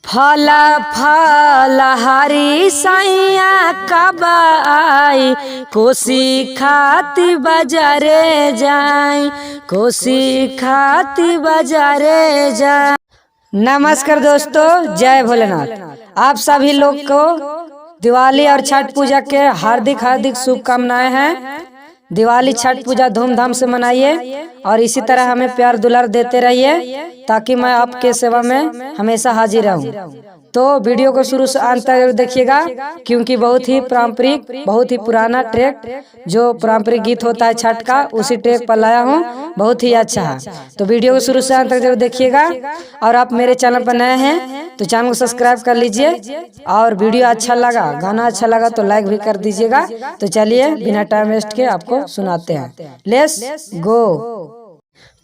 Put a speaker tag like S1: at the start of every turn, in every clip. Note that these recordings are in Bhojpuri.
S1: फल फल हरी सैया कब आई, कोसी खाती बाजारे जाई, कोसी खाती बाजारे जाई। नमस्कार दोस्तों, जय भोलेनाथ। आप सभी लोग को दिवाली और छठ पूजा के हार्दिक हार्दिक शुभकामनाएं हैं। दिवाली छठ पूजा धूमधाम से मनाइए और इसी तरह हमें प्यार दुलार देते रहिए ताकि मैं आपके सेवा में हमेशा हाजिर रहूं। तो वीडियो को शुरू से अंत तक देखिएगा क्योंकि बहुत ही पारंपरिक, बहुत ही पुराना ट्रैक जो पारंपरिक गीत होता है छठ का, उसी ट्रैक पर लाया हूँ। बहुत ही अच्छा है, तो वीडियो को शुरू से अंत तक जरूर देखिएगा। और आप मेरे चैनल पर नए हैं तो चैनल को सब्सक्राइब कर लीजिए, और वीडियो अच्छा लगा, गाना अच्छा लगा तो लाइक भी कर दीजिएगा। तो चलिए बिना टाइम वेस्ट के आपको सुनाते हैं। Let's go.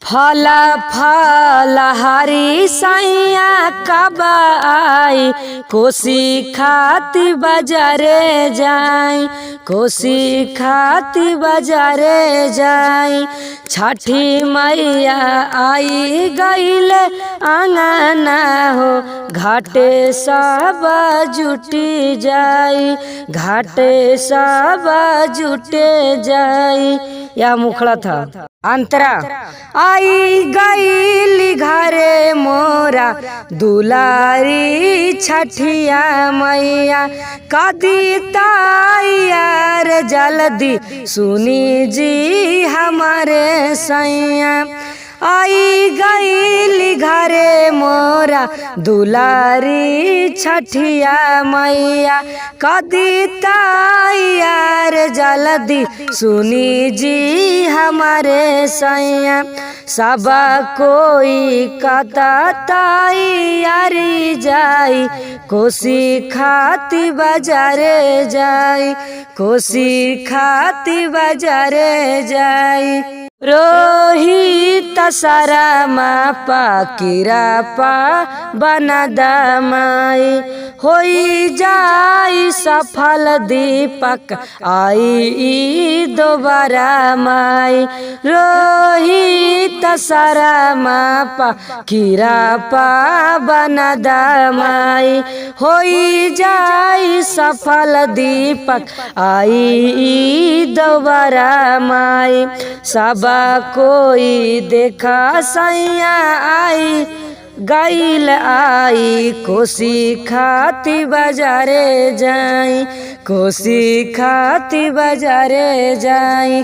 S1: फल फल हरी सैया कब आई, कोसी खाती बाजारे जाई, कोसी खाती बाजारे जाई। छठी मैया आई गईले आंगना हो, घाटे सब जुटी जाई, घाटे सब जुटे जाई। यह मुखड़ा था। अंतरा आई गईली घरे मोरा दुलारी छठिया मैया, कदी तायार जल्दी सुनी जी हमारे सैया। आई गईली घरे मोरा दुलारी छठिया मैया, कदी तायार जल्दी सुनी जी हमारे सैया। सब कोई कता तैयारी जाई, कोसी खाती बाजारे जाई, कोसी खाती बाजारे जाई। रोहित सारा पाकिरा पा बना दमाई, होई जाई सफल दीपक आई दोबारा माई। रोहित सारा पाकिरा पा बना दमाई, होई जाई सफल दीपक आई दोबारा माई। सब कोई देखा सैया आई गईल आई, कोसी खाती बाजारे जाई, कोसी खाती बाजारे जाई।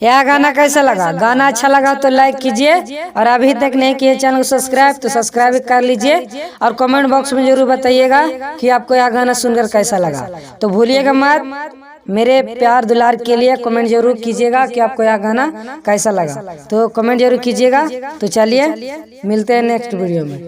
S1: यह गाना कैसा लगा? गाना अच्छा लगा तो लाइक कीजिए, और अभी तक नहीं किए चैनल को सब्सक्राइब तो सब्सक्राइब कर लीजिए, और कमेंट बॉक्स में जरूर बताइएगा कि आपको यह गाना सुनकर कैसा लगा। तो भूलिएगा मत, मेरे प्यार दुलार के लिए कमेंट जरूर कीजिएगा कि आपको यह गाना कैसा लगा। तो कमेंट जरूर कीजिएगा। तो चलिए मिलते हैं नेक्स्ट वीडियो में।